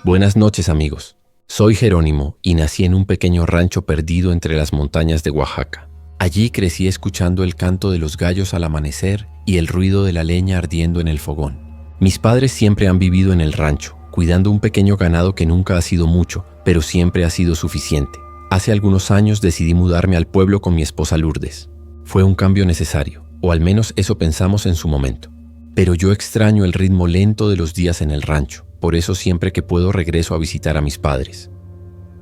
Buenas noches, amigos. Soy Jerónimo y nací en un pequeño rancho perdido entre las montañas de Oaxaca. Allí crecí escuchando el canto de los gallos al amanecer y el ruido de la leña ardiendo en el fogón. Mis padres siempre han vivido en el rancho, cuidando un pequeño ganado que nunca ha sido mucho, pero siempre ha sido suficiente. Hace algunos años decidí mudarme al pueblo con mi esposa Lourdes. Fue un cambio necesario, o al menos eso pensamos en su momento. Pero yo extraño el ritmo lento de los días en el rancho, por eso siempre que puedo regreso a visitar a mis padres.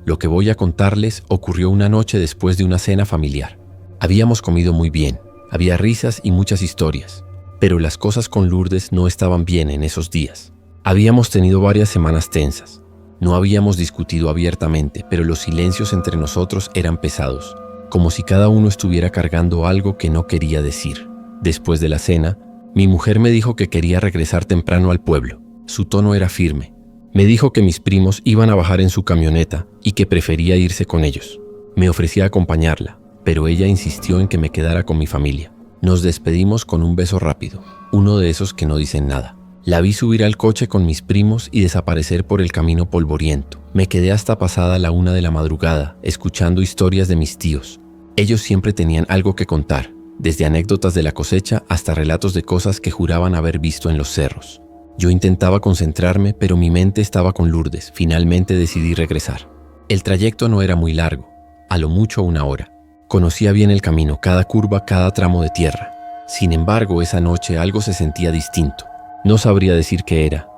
Lo que voy a contarles ocurrió una noche después de una cena familiar. Habíamos comido muy bien, había risas y muchas historias, pero las cosas con Lourdes no estaban bien en esos días. Habíamos tenido varias semanas tensas. No habíamos discutido abiertamente, pero los silencios entre nosotros eran pesados, como si cada uno estuviera cargando algo que no quería decir. Después de la cena, mi mujer me dijo que quería regresar temprano al pueblo. Su tono era firme. Me dijo que mis primos iban a bajar en su camioneta y que prefería irse con ellos. Me ofrecí a acompañarla, pero ella insistió en que me quedara con mi familia. Nos despedimos con un beso rápido, uno de esos que no dicen nada. La vi subir al coche con mis primos y desaparecer por el camino polvoriento. Me quedé hasta pasada la 1 de la madrugada, escuchando historias de mis tíos. Ellos siempre tenían algo que contar, desde anécdotas de la cosecha hasta relatos de cosas que juraban haber visto en los cerros. Yo intentaba concentrarme, pero mi mente estaba con Lourdes. Finalmente decidí regresar. El trayecto no era muy largo, a lo mucho 1 hora. Conocía bien el camino, cada curva, cada tramo de tierra. Sin embargo, esa noche algo se sentía distinto. No sabría decir qué era,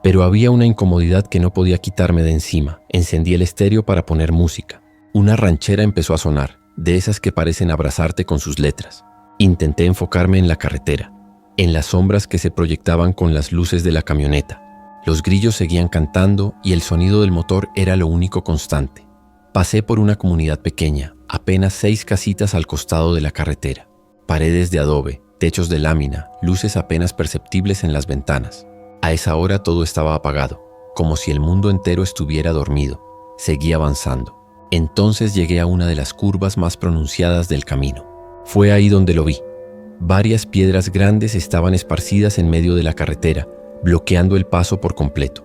pero había una incomodidad que no podía quitarme de encima. Encendí el estéreo para poner música. Una ranchera empezó a sonar, de esas que parecen abrazarte con sus letras. Intenté enfocarme en la carretera, en las sombras que se proyectaban con las luces de la camioneta. Los grillos seguían cantando y el sonido del motor era lo único constante. Pasé por una comunidad pequeña, apenas 6 casitas al costado de la carretera. Paredes de adobe, techos de lámina, luces apenas perceptibles en las ventanas. A esa hora todo estaba apagado, como si el mundo entero estuviera dormido. Seguí avanzando. Entonces llegué a una de las curvas más pronunciadas del camino. Fue ahí donde lo vi. Varias piedras grandes estaban esparcidas en medio de la carretera, bloqueando el paso por completo.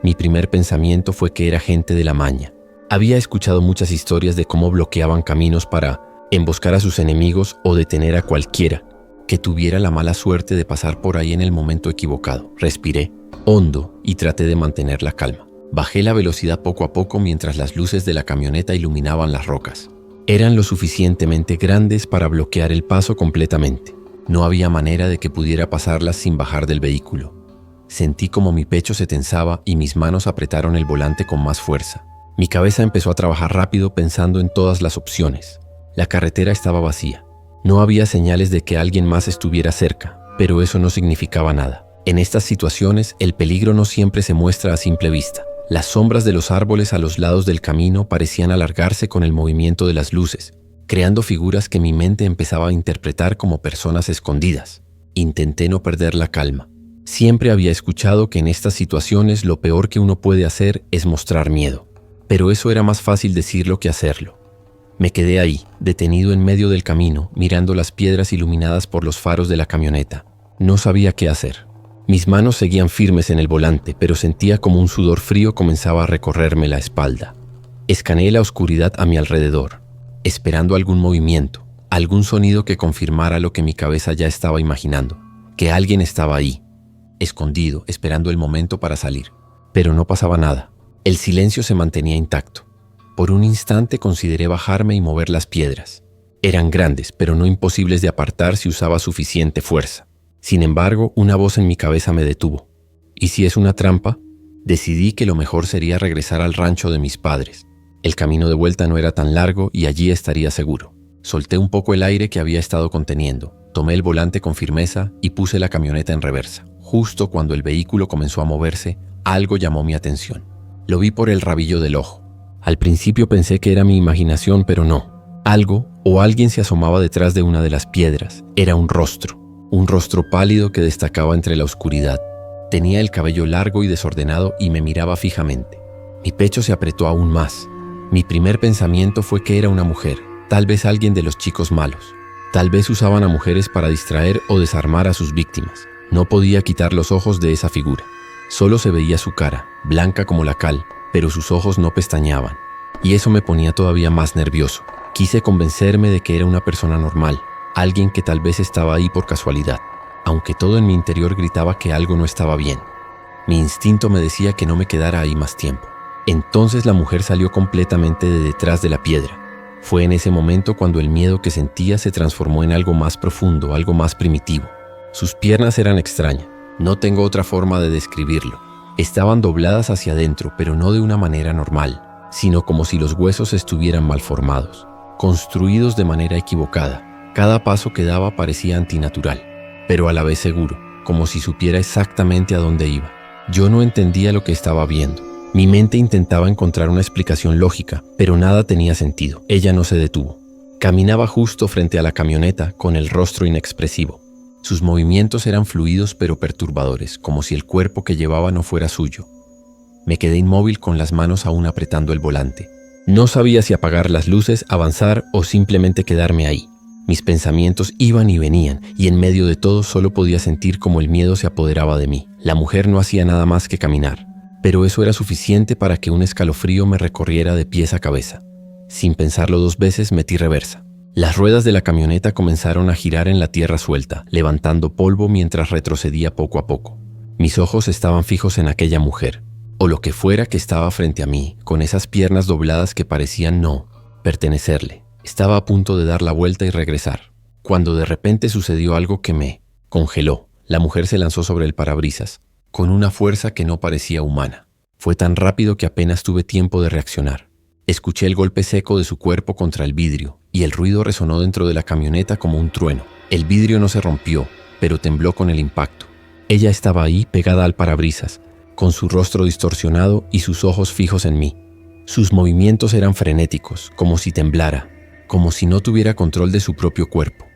Mi primer pensamiento fue que era gente de la maña. Había escuchado muchas historias de cómo bloqueaban caminos para emboscar a sus enemigos o detener a cualquiera que tuviera la mala suerte de pasar por ahí en el momento equivocado. Respiré hondo y traté de mantener la calma. Bajé la velocidad poco a poco mientras las luces de la camioneta iluminaban las rocas. Eran lo suficientemente grandes para bloquear el paso completamente. No había manera de que pudiera pasarlas sin bajar del vehículo. Sentí como mi pecho se tensaba y mis manos apretaron el volante con más fuerza. Mi cabeza empezó a trabajar rápido pensando en todas las opciones. La carretera estaba vacía. No había señales de que alguien más estuviera cerca, pero eso no significaba nada. En estas situaciones, el peligro no siempre se muestra a simple vista. Las sombras de los árboles a los lados del camino parecían alargarse con el movimiento de las luces, creando figuras que mi mente empezaba a interpretar como personas escondidas. Intenté no perder la calma. Siempre había escuchado que en estas situaciones lo peor que uno puede hacer es mostrar miedo, pero eso era más fácil decirlo que hacerlo. Me quedé ahí, detenido en medio del camino, mirando las piedras iluminadas por los faros de la camioneta. No sabía qué hacer. Mis manos seguían firmes en el volante, pero sentía como un sudor frío comenzaba a recorrerme la espalda. Escaneé la oscuridad a mi alrededor, esperando algún movimiento, algún sonido que confirmara lo que mi cabeza ya estaba imaginando, que alguien estaba ahí, escondido, esperando el momento para salir. Pero no pasaba nada. El silencio se mantenía intacto. Por un instante consideré bajarme y mover las piedras. Eran grandes, pero no imposibles de apartar si usaba suficiente fuerza. Sin embargo, una voz en mi cabeza me detuvo. ¿Y si es una trampa? Decidí que lo mejor sería regresar al rancho de mis padres. El camino de vuelta no era tan largo y allí estaría seguro. Solté un poco el aire que había estado conteniendo, tomé el volante con firmeza y puse la camioneta en reversa. Justo cuando el vehículo comenzó a moverse, algo llamó mi atención. Lo vi por el rabillo del ojo. Al principio pensé que era mi imaginación, pero no. Algo o alguien se asomaba detrás de una de las piedras. Era un rostro pálido que destacaba entre la oscuridad. Tenía el cabello largo y desordenado y me miraba fijamente. Mi pecho se apretó aún más. Mi primer pensamiento fue que era una mujer, tal vez alguien de los chicos malos. Tal vez usaban a mujeres para distraer o desarmar a sus víctimas. No podía quitar los ojos de esa figura. Solo se veía su cara, blanca como la cal, pero sus ojos no pestañeaban. Y eso me ponía todavía más nervioso. Quise convencerme de que era una persona normal, alguien que tal vez estaba ahí por casualidad, aunque todo en mi interior gritaba que algo no estaba bien. Mi instinto me decía que no me quedara ahí más tiempo. Entonces la mujer salió completamente de detrás de la piedra. Fue en ese momento cuando el miedo que sentía se transformó en algo más profundo, algo más primitivo. Sus piernas eran extrañas. No tengo otra forma de describirlo. Estaban dobladas hacia adentro, pero no de una manera normal, sino como si los huesos estuvieran mal formados, construidos de manera equivocada. Cada paso que daba parecía antinatural, pero a la vez seguro, como si supiera exactamente a dónde iba. Yo no entendía lo que estaba viendo. Mi mente intentaba encontrar una explicación lógica, pero nada tenía sentido. Ella no se detuvo. Caminaba justo frente a la camioneta con el rostro inexpresivo. Sus movimientos eran fluidos pero perturbadores, como si el cuerpo que llevaba no fuera suyo. Me quedé inmóvil con las manos aún apretando el volante. No sabía si apagar las luces, avanzar o simplemente quedarme ahí. Mis pensamientos iban y venían, y en medio de todo solo podía sentir como el miedo se apoderaba de mí. La mujer no hacía nada más que caminar, pero eso era suficiente para que un escalofrío me recorriera de pies a cabeza. Sin pensarlo 2 veces, metí reversa. Las ruedas de la camioneta comenzaron a girar en la tierra suelta, levantando polvo mientras retrocedía poco a poco. Mis ojos estaban fijos en aquella mujer, o lo que fuera que estaba frente a mí, con esas piernas dobladas que parecían no pertenecerle. Estaba a punto de dar la vuelta y regresar, cuando de repente sucedió algo que me congeló. La mujer se lanzó sobre el parabrisas, con una fuerza que no parecía humana. Fue tan rápido que apenas tuve tiempo de reaccionar. Escuché el golpe seco de su cuerpo contra el vidrio, y el ruido resonó dentro de la camioneta como un trueno. El vidrio no se rompió, pero tembló con el impacto. Ella estaba ahí, pegada al parabrisas, con su rostro distorsionado y sus ojos fijos en mí. Sus movimientos eran frenéticos, como si temblara, como si no tuviera control de su propio cuerpo.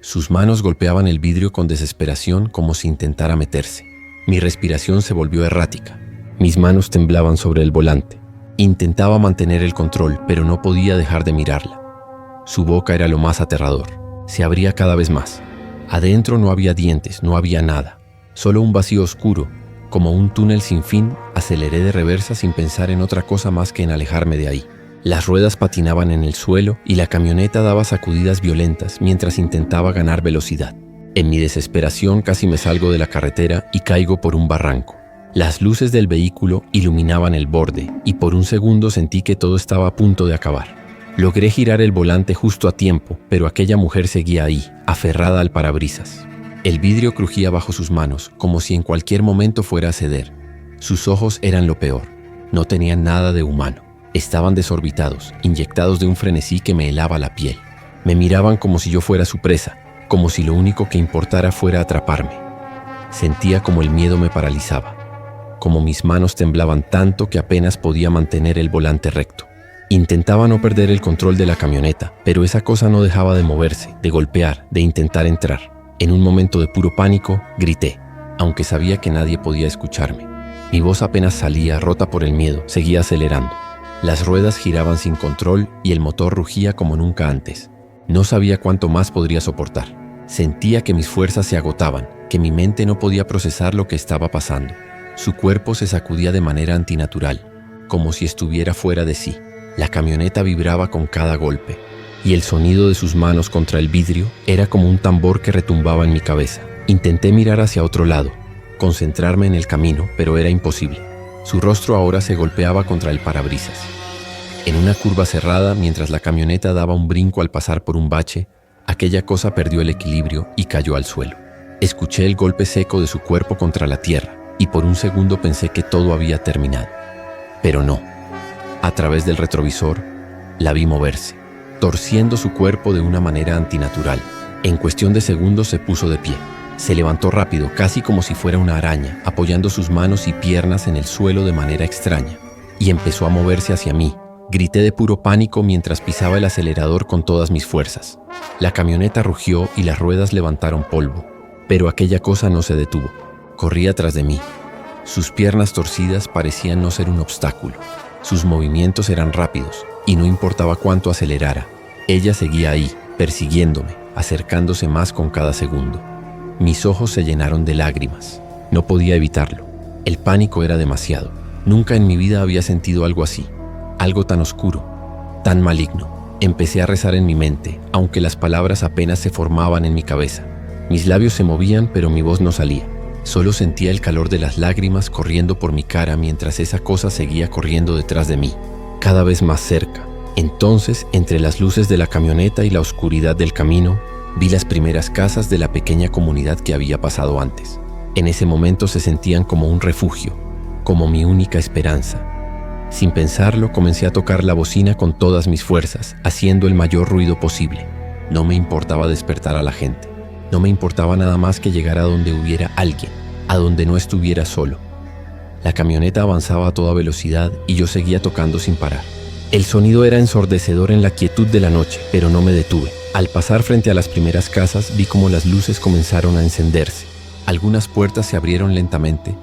Sus manos golpeaban el vidrio con desesperación, como si intentara meterse. Mi respiración se volvió errática. Mis manos temblaban sobre el volante. Intentaba mantener el control, pero no podía dejar de mirarla. Su boca era lo más aterrador. Se abría cada vez más. Adentro no había dientes, no había nada. Solo un vacío oscuro, como un túnel sin fin. Aceleré de reversa sin pensar en otra cosa más que en alejarme de ahí. Las ruedas patinaban en el suelo y la camioneta daba sacudidas violentas mientras intentaba ganar velocidad. En mi desesperación casi me salgo de la carretera y caigo por un barranco. Las luces del vehículo iluminaban el borde y por un segundo sentí que todo estaba a punto de acabar. Logré girar el volante justo a tiempo, pero aquella mujer seguía ahí, aferrada al parabrisas. El vidrio crujía bajo sus manos, como si en cualquier momento fuera a ceder. Sus ojos eran lo peor. No tenían nada de humano. Estaban desorbitados, inyectados de un frenesí que me helaba la piel. Me miraban como si yo fuera su presa, como si lo único que importara fuera atraparme. Sentía como el miedo me paralizaba, como mis manos temblaban tanto que apenas podía mantener el volante recto. Intentaba no perder el control de la camioneta, pero esa cosa no dejaba de moverse, de golpear, de intentar entrar. En un momento de puro pánico, grité, aunque sabía que nadie podía escucharme. Mi voz apenas salía, rota por el miedo, seguía acelerando. Las ruedas giraban sin control y el motor rugía como nunca antes. No sabía cuánto más podría soportar. Sentía que mis fuerzas se agotaban, que mi mente no podía procesar lo que estaba pasando. Su cuerpo se sacudía de manera antinatural, como si estuviera fuera de sí. La camioneta vibraba con cada golpe, y el sonido de sus manos contra el vidrio era como un tambor que retumbaba en mi cabeza. Intenté mirar hacia otro lado, concentrarme en el camino, pero era imposible. Su rostro ahora se golpeaba contra el parabrisas. En una curva cerrada, mientras la camioneta daba un brinco al pasar por un bache, aquella cosa perdió el equilibrio y cayó al suelo. Escuché el golpe seco de su cuerpo contra la tierra y por un segundo pensé que todo había terminado. Pero no. A través del retrovisor, la vi moverse, torciendo su cuerpo de una manera antinatural. En cuestión de segundos se puso de pie. Se levantó rápido, casi como si fuera una araña, apoyando sus manos y piernas en el suelo de manera extraña, y empezó a moverse hacia mí. Grité de puro pánico mientras pisaba el acelerador con todas mis fuerzas. La camioneta rugió y las ruedas levantaron polvo, pero aquella cosa no se detuvo. Corría tras de mí. Sus piernas torcidas parecían no ser un obstáculo. Sus movimientos eran rápidos, y no importaba cuánto acelerara. Ella seguía ahí, persiguiéndome, acercándose más con cada segundo. Mis ojos se llenaron de lágrimas. No podía evitarlo. El pánico era demasiado. Nunca en mi vida había sentido algo así, algo tan oscuro, tan maligno. Empecé a rezar en mi mente, aunque las palabras apenas se formaban en mi cabeza. Mis labios se movían, pero mi voz no salía. Solo sentía el calor de las lágrimas corriendo por mi cara mientras esa cosa seguía corriendo detrás de mí, cada vez más cerca. Entonces, entre las luces de la camioneta y la oscuridad del camino, vi las primeras casas de la pequeña comunidad que había pasado antes. En ese momento se sentían como un refugio, como mi única esperanza. Sin pensarlo, comencé a tocar la bocina con todas mis fuerzas, haciendo el mayor ruido posible. No me importaba despertar a la gente. No me importaba nada más que llegar a donde hubiera alguien, a donde no estuviera solo. La camioneta avanzaba a toda velocidad y yo seguía tocando sin parar. El sonido era ensordecedor en la quietud de la noche, pero no me detuve. Al pasar frente a las primeras casas, vi cómo las luces comenzaron a encenderse. Algunas puertas se abrieron lentamente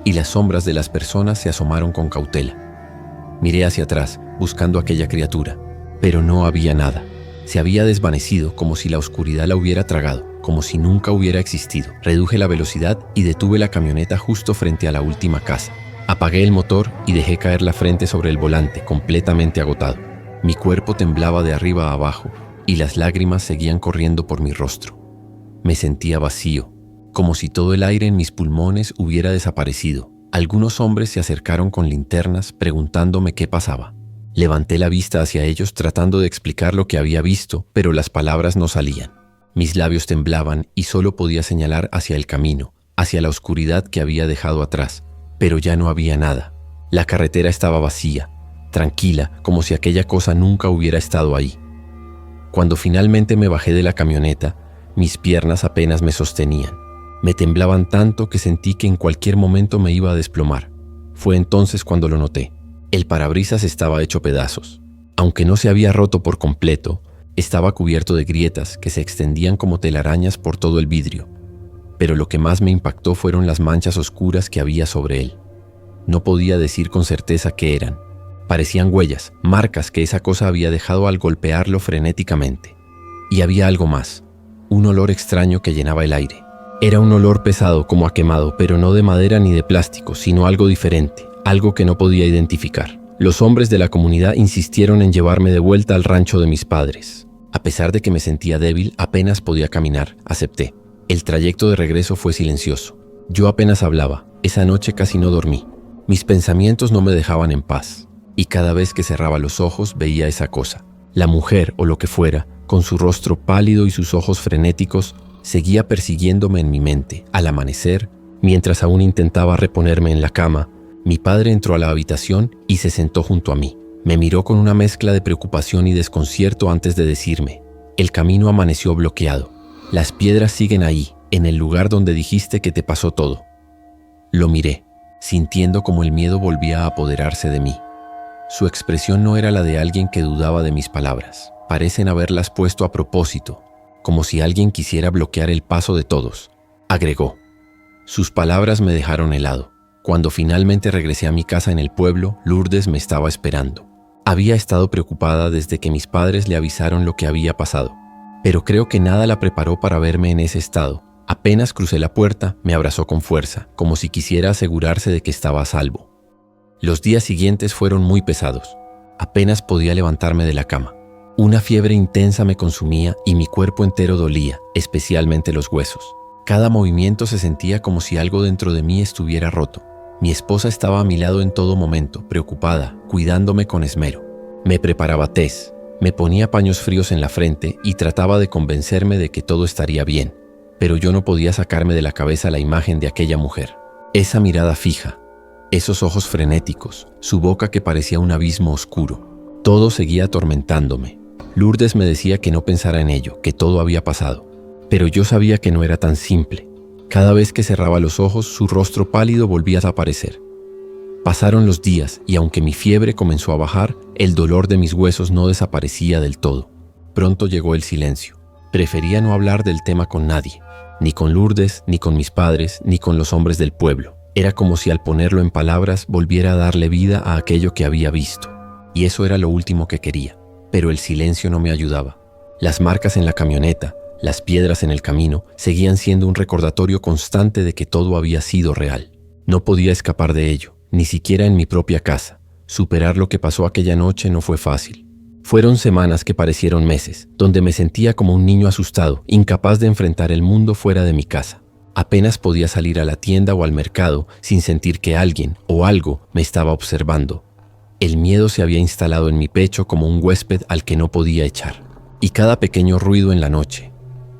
y las sombras de las personas se asomaron con cautela. Miré hacia atrás, buscando aquella criatura, pero no había nada. Se había desvanecido como si la oscuridad la hubiera tragado, como si nunca hubiera existido. Reduje la velocidad y detuve la camioneta justo frente a la última casa. Apagué el motor y dejé caer la frente sobre el volante, completamente agotado. Mi cuerpo temblaba de arriba a abajo y las lágrimas seguían corriendo por mi rostro. Me sentía vacío, como si todo el aire en mis pulmones hubiera desaparecido. Algunos hombres se acercaron con linternas preguntándome qué pasaba. Levanté la vista hacia ellos tratando de explicar lo que había visto, pero las palabras no salían. Mis labios temblaban y solo podía señalar hacia el camino, hacia la oscuridad que había dejado atrás, pero ya no había nada. La carretera estaba vacía, tranquila, como si aquella cosa nunca hubiera estado ahí. Cuando finalmente me bajé de la camioneta, mis piernas apenas me sostenían. Me temblaban tanto que sentí que en cualquier momento me iba a desplomar. Fue entonces cuando lo noté. El parabrisas estaba hecho pedazos. Aunque no se había roto por completo, estaba cubierto de grietas que se extendían como telarañas por todo el vidrio. Pero lo que más me impactó fueron las manchas oscuras que había sobre él. No podía decir con certeza qué eran. Parecían huellas, marcas que esa cosa había dejado al golpearlo frenéticamente. Y había algo más, un olor extraño que llenaba el aire. Era un olor pesado como a quemado, pero no de madera ni de plástico, sino algo diferente, algo que no podía identificar. Los hombres de la comunidad insistieron en llevarme de vuelta al rancho de mis padres. A pesar de que me sentía débil, apenas podía caminar, acepté. El trayecto de regreso fue silencioso. Yo apenas hablaba, esa noche casi no dormí. Mis pensamientos no me dejaban en paz, y cada vez que cerraba los ojos veía esa cosa. La mujer, o lo que fuera, con su rostro pálido y sus ojos frenéticos, seguía persiguiéndome en mi mente. Al amanecer, mientras aún intentaba reponerme en la cama, mi padre entró a la habitación y se sentó junto a mí. Me miró con una mezcla de preocupación y desconcierto antes de decirme: el camino amaneció bloqueado. Las piedras siguen ahí, en el lugar donde dijiste que te pasó todo. Lo miré, sintiendo como el miedo volvía a apoderarse de mí. Su expresión no era la de alguien que dudaba de mis palabras. Parecen haberlas puesto a propósito, como si alguien quisiera bloquear el paso de todos, agregó. Sus palabras me dejaron helado. Cuando finalmente regresé a mi casa en el pueblo, Lourdes me estaba esperando. Había estado preocupada desde que mis padres le avisaron lo que había pasado, pero creo que nada la preparó para verme en ese estado. Apenas crucé la puerta, me abrazó con fuerza, como si quisiera asegurarse de que estaba a salvo. Los días siguientes fueron muy pesados. Apenas podía levantarme de la cama. Una fiebre intensa me consumía y mi cuerpo entero dolía, especialmente los huesos. Cada movimiento se sentía como si algo dentro de mí estuviera roto. Mi esposa estaba a mi lado en todo momento, preocupada, cuidándome con esmero. Me preparaba tés, me ponía paños fríos en la frente y trataba de convencerme de que todo estaría bien. Pero yo no podía sacarme de la cabeza la imagen de aquella mujer. Esa mirada fija, esos ojos frenéticos, su boca que parecía un abismo oscuro. Todo seguía atormentándome. Lourdes me decía que no pensara en ello, que todo había pasado. Pero yo sabía que no era tan simple. Cada vez que cerraba los ojos, su rostro pálido volvía a aparecer. Pasaron los días y aunque mi fiebre comenzó a bajar, el dolor de mis huesos no desaparecía del todo. Pronto llegó el silencio. Prefería no hablar del tema con nadie, ni con Lourdes, ni con mis padres, ni con los hombres del pueblo. Era como si al ponerlo en palabras volviera a darle vida a aquello que había visto. Y eso era lo último que quería. Pero el silencio no me ayudaba. Las marcas en la camioneta, las piedras en el camino, seguían siendo un recordatorio constante de que todo había sido real. No podía escapar de ello, ni siquiera en mi propia casa. Superar lo que pasó aquella noche no fue fácil. Fueron semanas que parecieron meses, donde me sentía como un niño asustado, incapaz de enfrentar el mundo fuera de mi casa. Apenas podía salir a la tienda o al mercado sin sentir que alguien o algo me estaba observando. El miedo se había instalado en mi pecho como un huésped al que no podía echar. Y cada pequeño ruido en la noche,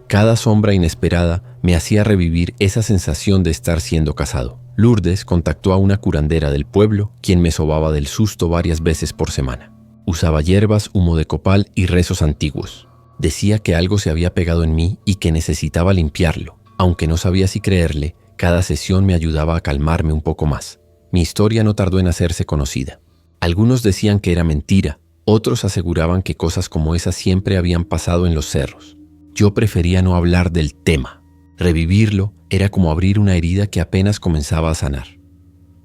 cada sombra inesperada me hacía revivir esa sensación de estar siendo cazado. Lourdes contactó a una curandera del pueblo, quien me sobaba del susto varias veces por semana. Usaba hierbas, humo de copal y rezos antiguos. Decía que algo se había pegado en mí y que necesitaba limpiarlo. Aunque no sabía si creerle, cada sesión me ayudaba a calmarme un poco más. Mi historia no tardó en hacerse conocida. Algunos decían que era mentira, otros aseguraban que cosas como esas siempre habían pasado en los cerros. Yo prefería no hablar del tema. Revivirlo era como abrir una herida que apenas comenzaba a sanar.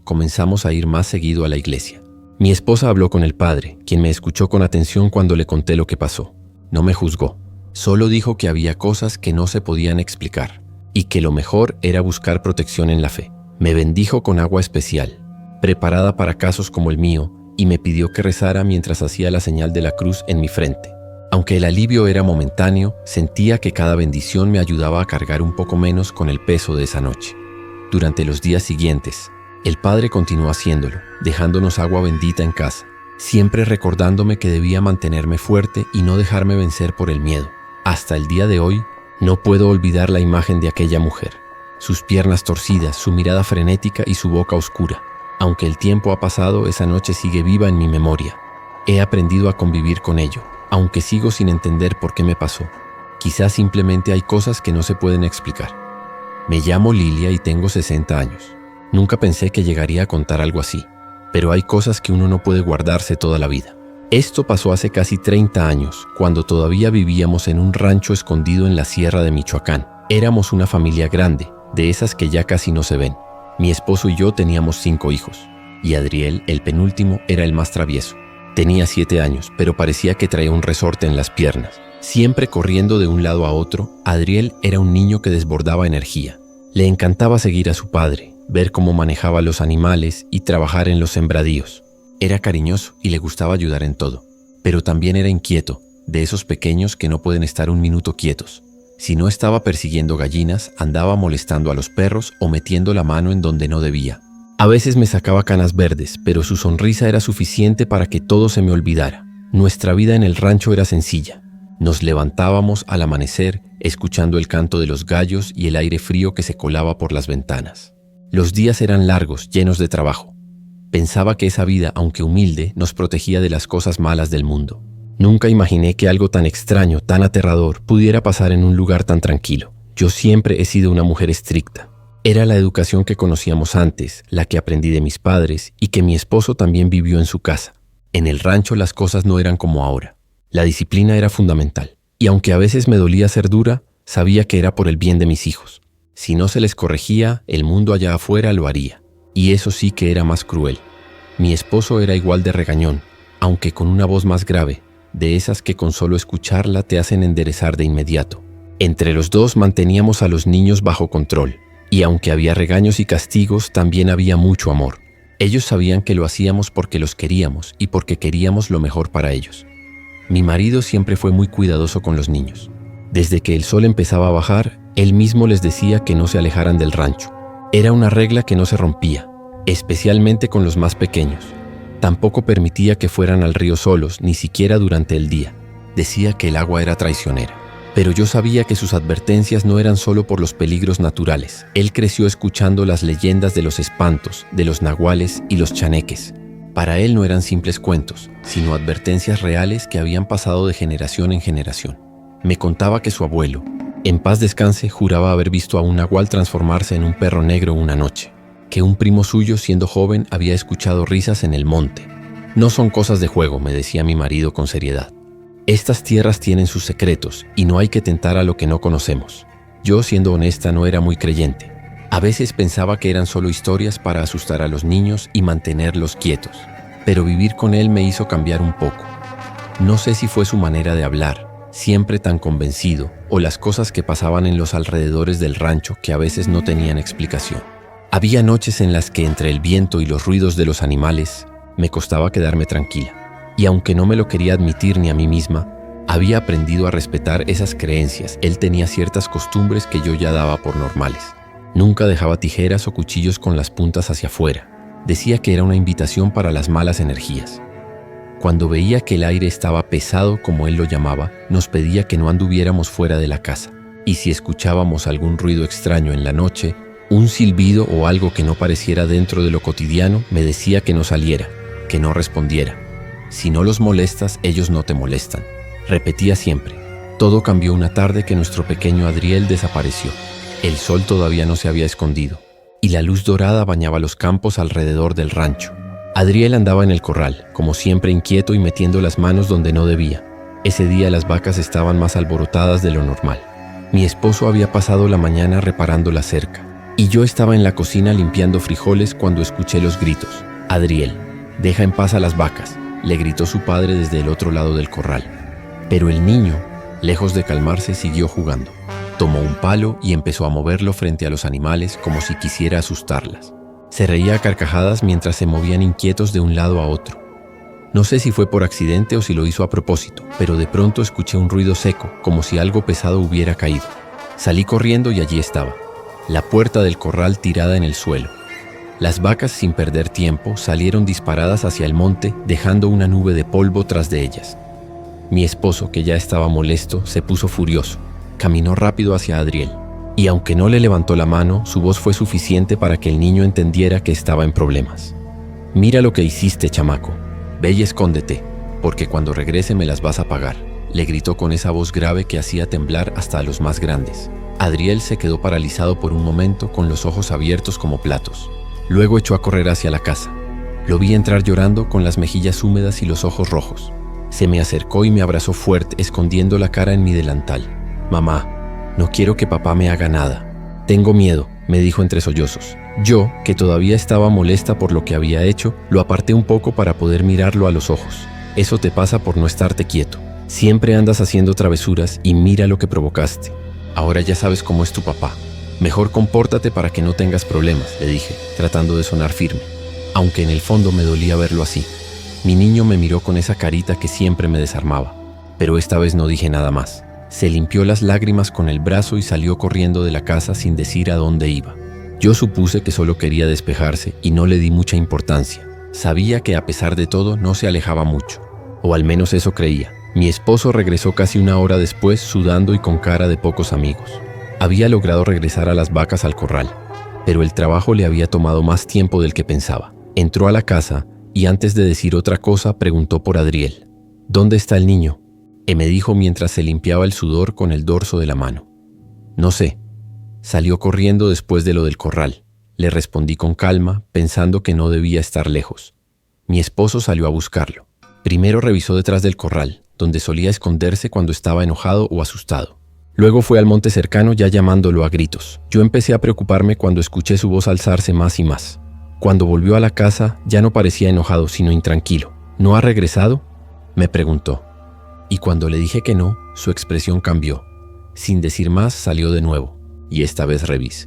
Comenzamos a ir más seguido a la iglesia. Mi esposa habló con el padre, quien me escuchó con atención cuando le conté lo que pasó. No me juzgó, solo dijo que había cosas que no se podían explicar y que lo mejor era buscar protección en la fe. Me bendijo con agua especial, preparada para casos como el mío, y me pidió que rezara mientras hacía la señal de la cruz en mi frente. Aunque el alivio era momentáneo, sentía que cada bendición me ayudaba a cargar un poco menos con el peso de esa noche. Durante los días siguientes, el padre continuó haciéndolo, dejándonos agua bendita en casa, siempre recordándome que debía mantenerme fuerte y no dejarme vencer por el miedo. Hasta el día de hoy, no puedo olvidar la imagen de aquella mujer, sus piernas torcidas, su mirada frenética y su boca oscura. Aunque el tiempo ha pasado, esa noche sigue viva en mi memoria. He aprendido a convivir con ello, aunque sigo sin entender por qué me pasó. Quizás simplemente hay cosas que no se pueden explicar. Me llamo Lilia y tengo 60 años. Nunca pensé que llegaría a contar algo así, pero hay cosas que uno no puede guardarse toda la vida. Esto pasó hace casi 30 años, cuando todavía vivíamos en un rancho escondido en la sierra de Michoacán. Éramos una familia grande, de esas que ya casi no se ven. Mi esposo y yo teníamos 5 hijos, y Adriel, el penúltimo, era el más travieso. Tenía 7 años, pero parecía que traía un resorte en las piernas. Siempre corriendo de un lado a otro, Adriel era un niño que desbordaba energía. Le encantaba seguir a su padre, ver cómo manejaba los animales y trabajar en los sembradíos. Era cariñoso y le gustaba ayudar en todo, pero también era inquieto, de esos pequeños que no pueden estar un minuto quietos. Si no estaba persiguiendo gallinas, andaba molestando a los perros o metiendo la mano en donde no debía. A veces me sacaba canas verdes, pero su sonrisa era suficiente para que todo se me olvidara. Nuestra vida en el rancho era sencilla. Nos levantábamos al amanecer, escuchando el canto de los gallos y el aire frío que se colaba por las ventanas. Los días eran largos, llenos de trabajo. Pensaba que esa vida, aunque humilde, nos protegía de las cosas malas del mundo. Nunca imaginé que algo tan extraño, tan aterrador, pudiera pasar en un lugar tan tranquilo. Yo siempre he sido una mujer estricta. Era la educación que conocíamos antes, la que aprendí de mis padres y que mi esposo también vivió en su casa. En el rancho las cosas no eran como ahora. La disciplina era fundamental. Y aunque a veces me dolía ser dura, sabía que era por el bien de mis hijos. Si no se les corregía, el mundo allá afuera lo haría. Y eso sí que era más cruel. Mi esposo era igual de regañón, aunque con una voz más grave, de esas que con solo escucharla te hacen enderezar de inmediato. Entre los dos manteníamos a los niños bajo control, y aunque había regaños y castigos, también había mucho amor. Ellos sabían que lo hacíamos porque los queríamos y porque queríamos lo mejor para ellos. Mi marido siempre fue muy cuidadoso con los niños. Desde que el sol empezaba a bajar, él mismo les decía que no se alejaran del rancho. Era una regla que no se rompía, especialmente con los más pequeños. Tampoco permitía que fueran al río solos, ni siquiera durante el día. Decía que el agua era traicionera. Pero yo sabía que sus advertencias no eran solo por los peligros naturales. Él creció escuchando las leyendas de los espantos, de los nahuales y los chaneques. Para él no eran simples cuentos, sino advertencias reales que habían pasado de generación en generación. Me contaba que su abuelo, en paz descanse, juraba haber visto a un nahual transformarse en un perro negro una noche, que un primo suyo, siendo joven, había escuchado risas en el monte. No son cosas de juego, me decía mi marido con seriedad. Estas tierras tienen sus secretos y no hay que tentar a lo que no conocemos. Yo, siendo honesta, no era muy creyente. A veces pensaba que eran solo historias para asustar a los niños y mantenerlos quietos. Pero vivir con él me hizo cambiar un poco. No sé si fue su manera de hablar, siempre tan convencido, o las cosas que pasaban en los alrededores del rancho que a veces no tenían explicación. Había noches en las que entre el viento y los ruidos de los animales me costaba quedarme tranquila. Y aunque no me lo quería admitir ni a mí misma, había aprendido a respetar esas creencias. Él tenía ciertas costumbres que yo ya daba por normales. Nunca dejaba tijeras o cuchillos con las puntas hacia afuera. Decía que era una invitación para las malas energías. Cuando veía que el aire estaba pesado, como él lo llamaba, nos pedía que no anduviéramos fuera de la casa. Y si escuchábamos algún ruido extraño en la noche, un silbido o algo que no pareciera dentro de lo cotidiano, me decía que no saliera, que no respondiera. Si no los molestas, ellos no te molestan. Repetía siempre. Todo cambió una tarde que nuestro pequeño Adriel desapareció. El sol todavía no se había escondido, y la luz dorada bañaba los campos alrededor del rancho. Adriel andaba en el corral, como siempre inquieto y metiendo las manos donde no debía. Ese día las vacas estaban más alborotadas de lo normal. Mi esposo había pasado la mañana reparando la cerca, y yo estaba en la cocina limpiando frijoles cuando escuché los gritos. «Adriel, deja en paz a las vacas», le gritó su padre desde el otro lado del corral. Pero el niño, lejos de calmarse, siguió jugando. Tomó un palo y empezó a moverlo frente a los animales como si quisiera asustarlas. Se reía a carcajadas mientras se movían inquietos de un lado a otro. No sé si fue por accidente o si lo hizo a propósito, pero de pronto escuché un ruido seco, como si algo pesado hubiera caído. Salí corriendo y allí estaba, la puerta del corral tirada en el suelo. Las vacas, sin perder tiempo, salieron disparadas hacia el monte, dejando una nube de polvo tras de ellas. Mi esposo, que ya estaba molesto, se puso furioso. Caminó rápido hacia Adriel, y aunque no le levantó la mano, su voz fue suficiente para que el niño entendiera que estaba en problemas. «Mira lo que hiciste, chamaco. Ve y escóndete, porque cuando regrese me las vas a pagar», le gritó con esa voz grave que hacía temblar hasta a los más grandes. Adriel se quedó paralizado por un momento, con los ojos abiertos como platos. Luego echó a correr hacia la casa. Lo vi entrar llorando, con las mejillas húmedas y los ojos rojos. Se me acercó y me abrazó fuerte, escondiendo la cara en mi delantal. «Mamá, no quiero que papá me haga nada. Tengo miedo», me dijo entre sollozos. Yo, que todavía estaba molesta por lo que había hecho, lo aparté un poco para poder mirarlo a los ojos. «Eso te pasa por no estarte quieto. Siempre andas haciendo travesuras y mira lo que provocaste. Ahora ya sabes cómo es tu papá. Mejor compórtate para que no tengas problemas», le dije, tratando de sonar firme, aunque en el fondo me dolía verlo así. Mi niño me miró con esa carita que siempre me desarmaba, pero esta vez no dije nada más. Se limpió las lágrimas con el brazo y salió corriendo de la casa sin decir a dónde iba. Yo supuse que solo quería despejarse y no le di mucha importancia. Sabía que a pesar de todo no se alejaba mucho, o al menos eso creía. Mi esposo regresó casi una hora después, sudando y con cara de pocos amigos. Había logrado regresar a las vacas al corral, pero el trabajo le había tomado más tiempo del que pensaba. Entró a la casa y antes de decir otra cosa preguntó por Adriel. «¿Dónde está el niño?», me dijo mientras se limpiaba el sudor con el dorso de la mano. «No sé. Salió corriendo después de lo del corral», le respondí con calma, pensando que no debía estar lejos. Mi esposo salió a buscarlo. Primero revisó detrás del corral, donde solía esconderse cuando estaba enojado o asustado. Luego fue al monte cercano, ya llamándolo a gritos. Yo empecé a preocuparme cuando escuché su voz alzarse más y más. Cuando volvió a la casa, ya no parecía enojado, sino intranquilo. «¿No ha regresado?», me preguntó. Y cuando le dije que no, su expresión cambió. Sin decir más, salió de nuevo, y esta vez revis.